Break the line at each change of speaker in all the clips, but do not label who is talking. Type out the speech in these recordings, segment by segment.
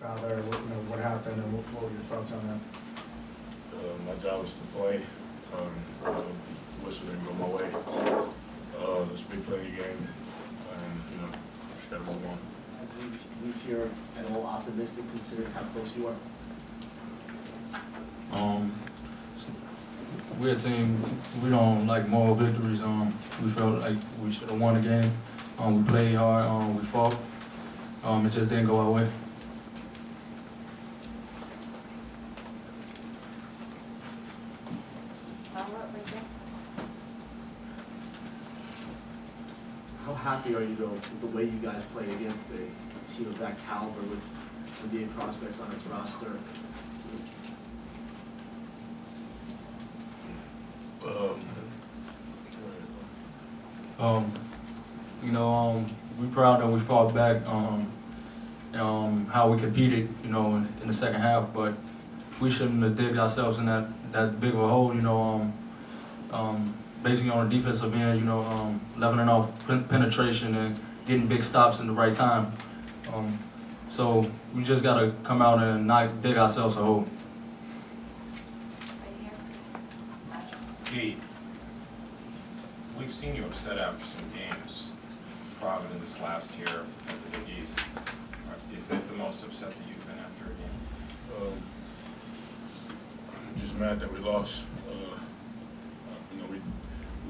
foul there? What happened, and what were your thoughts on that?
My job was to play. The whistle didn't go my way. It's a big play in the game, and just gotta move on.
As you leave here at all optimistic, considering how close you are?
We're a team, we don't like moral victories. We felt like we should have won the game. We played hard, we fought. It just didn't go our way.
How happy are you, though, with the way you guys play against a team of that caliber with NBA prospects on its roster?
We proud that we fought back. How we competed, in the second half, but we shouldn't have digged ourselves in that big of a hole. Basically on the defensive end, leveling off penetration and getting big stops in the right time. So we just got to come out and not dig ourselves a hole.
Pete, we've seen you upset after some games. Providence last year at the Big East. Is this the most upset that you've been after a game?
I'm just mad that we lost.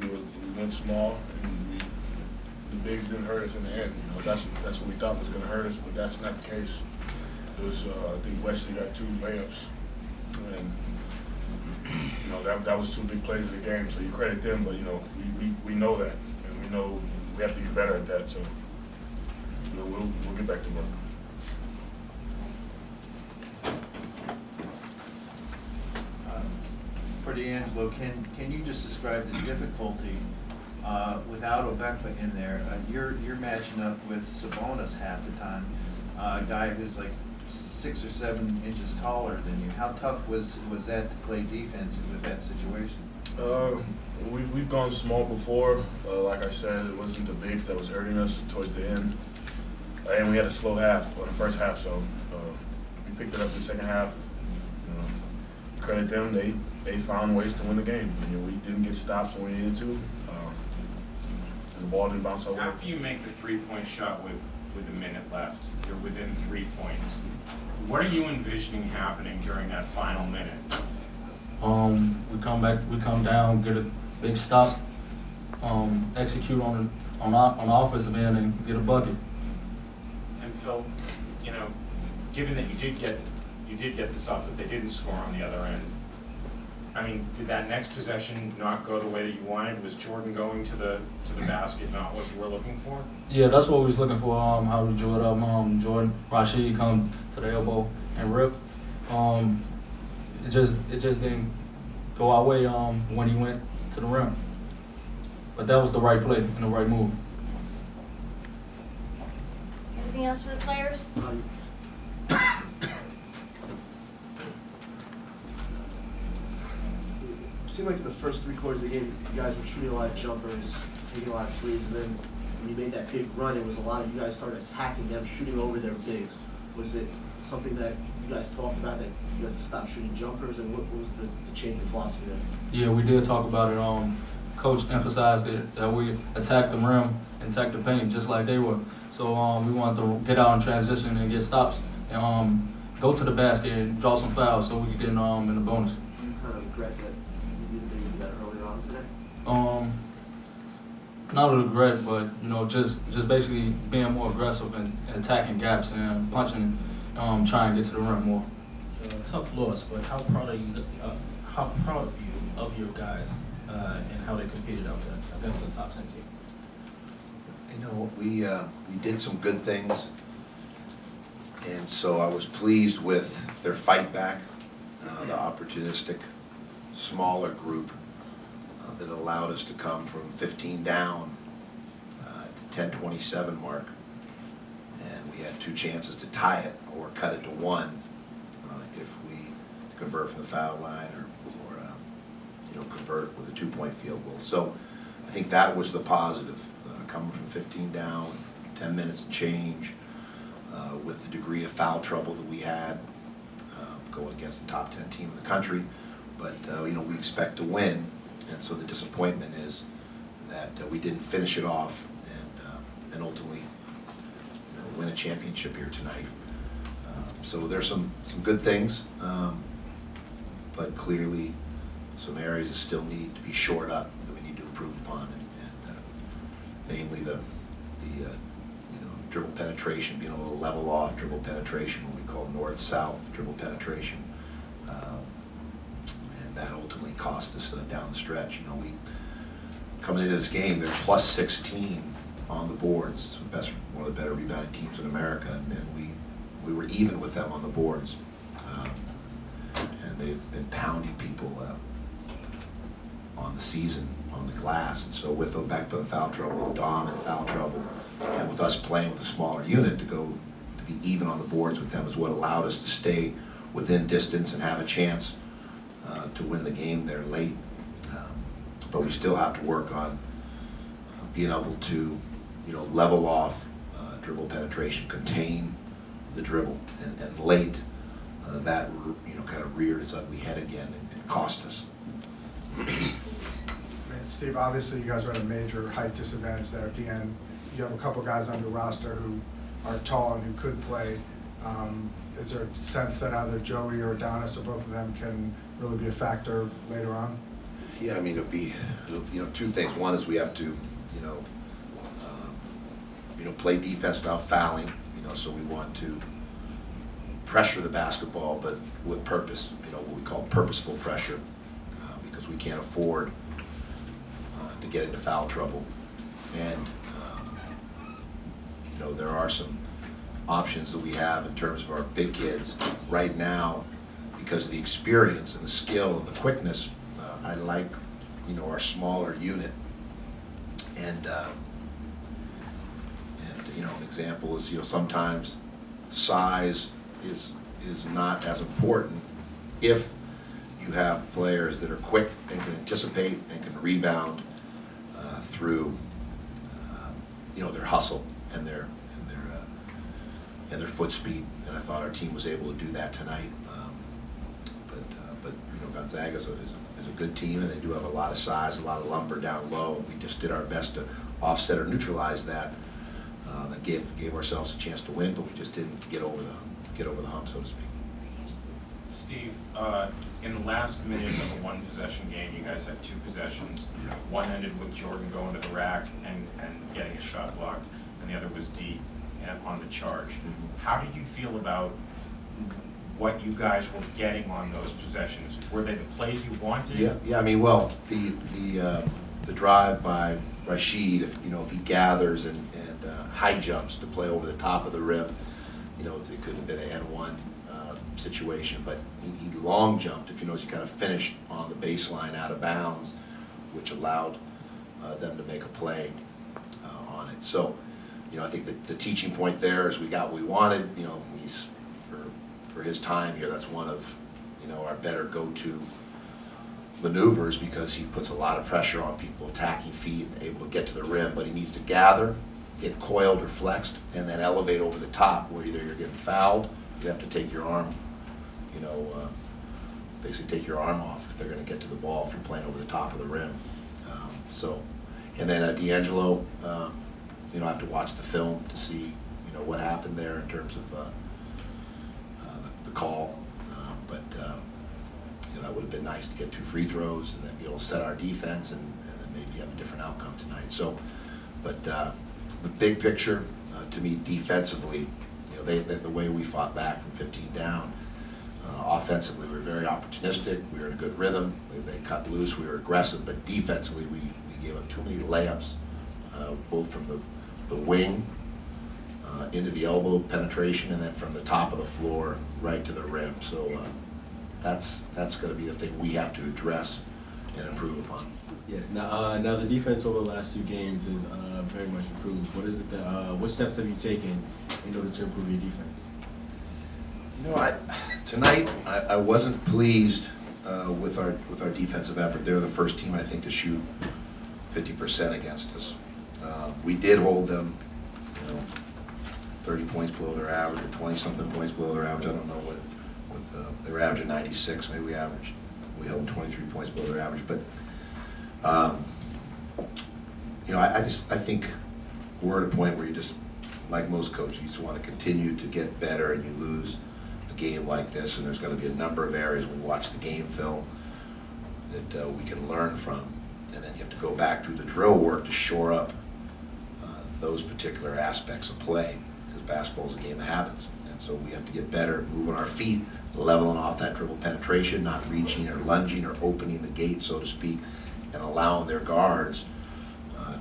We went small, and the bigs didn't hurt us in the end. That's what we thought was going to hurt us, but that's not the case. It was I think Wesley got 2 layups, and that was 2 big plays of the game. So you credit them, but we know that, and we know we have to get better at that. So we'll get back to work.
For D'Angelo, can you just describe the difficulty without Obekpa in there? You're matching up with Sabonis half the time, a guy who's like 6 or 7 inches taller than you. How tough was that to play defense with that situation?
We've gone small before. Like I said, it wasn't the bigs that was hurting us towards the end, and we had a slow half on the first half. So we picked it up in the second half. Credit them; they found ways to win the game. We didn't get stops when we needed to, and the ball didn't bounce our way.
After you make the 3-point shot with a minute left, you're within 3 points. What are you envisioning happening during that final minute?
We come down, get a big stop, execute on the offensive end, and get a bucket.
And Phil, given that you did get the stop that they didn't score on the other end, I mean, did that next possession not go the way that you wanted? Was Jordan going to the basket not what you were looking for?
Yeah, that's what we was looking for. How we drew it up. Jordan, Rashid come to the elbow and rip. It just didn't go our way when he went to the rim. But that was the right play and the right move.
Anything else for the players?
It seemed like in the first 3 quarters of the game, you guys were shooting a lot of jumpers, taking a lot of threes, and then when you made that big run, it was a lot of you guys started attacking them, shooting over their bigs. Was it something that you guys talked about, that you had to stop shooting jumpers, and what was the change in philosophy there?
Yeah, we did talk about it. Coach emphasized that we attack the rim and attack the paint just like they were. So we wanted to get out in transition and get stops and go to the basket and draw some fouls so we could get in the bonus.
Do you kind of regret that you didn't maybe do that earlier on today?
Not a regret, but just basically being more aggressive and attacking gaps and punching, trying to get to the rim more.
Tough loss, but how proud are you? How proud of you of your guys and how they competed out there against the top 10 team?
We did some good things, and so I was pleased with their fight back, the opportunistic, smaller group that allowed us to come from 15 down at the 10:27 mark, and we had 2 chances to tie it or cut it to 1 if we convert from the foul line or convert with a 2-point field goal. So I think that was the positive, coming from 15 down, 10 minutes and change, with the degree of foul trouble that we had going against the top 10 team in the country. But, you know, we expect to win, and so the disappointment is that we didn't finish it off and ultimately, you know, win a championship here tonight. So there's some good things, but clearly some areas that still need to be shored up that we need to improve upon, and namely the you know, dribble penetration, being able to level off dribble penetration, what we call north-south dribble penetration. And that ultimately cost us down the stretch. You know, we coming into this game, they're plus 16 on the boards. It's one of the better rebounding teams in America, and we were even with them on the boards. And they've been pounding people on the season, on the glass. And so with back to foul trouble, with Dom in foul trouble, and with us playing with a smaller unit, to be even on the boards with them is what allowed us to stay within distance and have a chance to win the game there late. But we still have to work on being able to, you know, level off dribble penetration, contain the dribble, and late that, you know, kind of reared its ugly head again and cost us.
I mean, Steve, obviously you guys are at a major height disadvantage there at the end. You have a couple guys on your roster who are tall and who could play. Is there a sense that either Joey or Adonis or both of them can really be a factor later on?
Yeah, I mean, it'll be, you know, two things. One is we have to, you know, play defense without fouling. You know, so we want to pressure the basketball, but with purpose. You know, what we call purposeful pressure, because we can't afford to get into foul trouble. And you know, there are some options that we have in terms of our big kids right now, because of the experience and the skill and the quickness. I like, you know, our smaller unit, and you know, an example is, you know, sometimes size is not as important if you have players that are quick and can anticipate and can rebound through you know, their hustle and their foot speed. And I thought our team was able to do that tonight. But you know, Gonzaga is a good team, and they do have a lot of size, a lot of lumber down low. We just did our best to offset or neutralize that, and gave ourselves a chance to win, but we just didn't get over the hump, so to speak.
Steve, in the last minute of a one-possession game, you guys had two possessions. One ended with Jordan going to the rack and getting a shot blocked, and the other was D on the charge.
Mm-hmm.
How did you feel about what you guys were getting on those possessions? Were they the plays you wanted?
Yeah. I mean, well, the drive by Rashid, if he gathers and high jumps to play over the top of the rim, you know, it could have been an N1 situation, but he long jumped. If you notice, he kind of finished on the baseline out of bounds, which allowed them to make a play on it. So, you know, I think that the teaching point there is we got what we wanted. You know, he's for his time here, that's one of, you know, our better go-to maneuvers, because he puts a lot of pressure on people, attacking feet, and able to get to the rim, but he needs to gather, get coiled or flexed, and then elevate over the top, where either you're getting fouled, you have to take your arm, you know, basically take your arm off if they're going to get to the ball if you're playing over the top of the rim. And then D'Angelo, you know, I have to watch the film to see, you know, what happened there in terms of the call. But you know, that would have been nice to get 2 free throws and then be able to set our defense and then maybe have a different outcome tonight. So, but the big picture, to me, defensively, you know, the way we fought back from 15 down, offensively, we were very opportunistic. We were in a good rhythm. They cut loose. We were aggressive. But defensively, we gave up too many layups, both from the wing into the elbow penetration, and then from the top of the floor right to the rim. So that's going to be the thing we have to address and improve upon.
Yes. Now the defense over the last 2 games is very much improved. What is it that what steps have you taken in order to improve your defense?
You know, tonight I wasn't pleased with our defensive effort. They're the first team, I think, to shoot 50% against us. We did hold them, you know, 30 points below their average, or 20-something points below their average. I don't know what they were averaging 96, maybe we held them 23 points below their average. But, you know, I think we're at a point where you just, like most coaches, you just want to continue to get better, and you lose a game like this, and there's going to be a number of areas when we watch the game film that we can learn from, and then you have to go back through the drill work to shore up those particular aspects of play, because basketball is a game of habits, and so we have to get better at moving our feet, leveling off that dribble penetration, not reaching or lunging or opening the gate, so to speak, and allowing their guards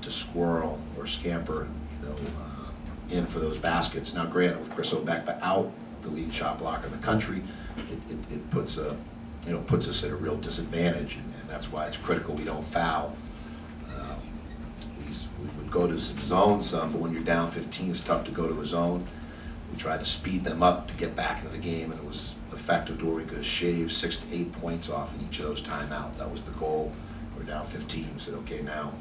to squirrel or scamper, you know, in for those baskets. Now, granted, with Chris Obekba out, the lead shot blocker in the country, it puts us at a real disadvantage, and that's why it's critical we don't foul. We would go to zone some, but when you're down 15, it's tough to go to a zone. We tried to speed them up to get back into the game, and it was effective to where we could shave 6 to 8 points off in each of those timeouts. That was the goal. We're down 15. We said, okay, now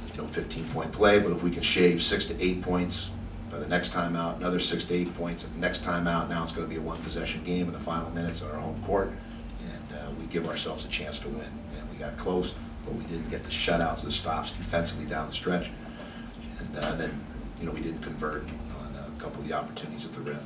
there's no 15-point play, but if we can shave 6 to 8 points by the next timeout, another 6 to 8 points at the next timeout, now it's going to be a one-possession game in the final minutes on our home court, and we give ourselves a chance to win. And we got close, but we didn't get the shutouts, the stops defensively down the stretch, and then, you know, we didn't convert on a couple of the opportunities at the rim.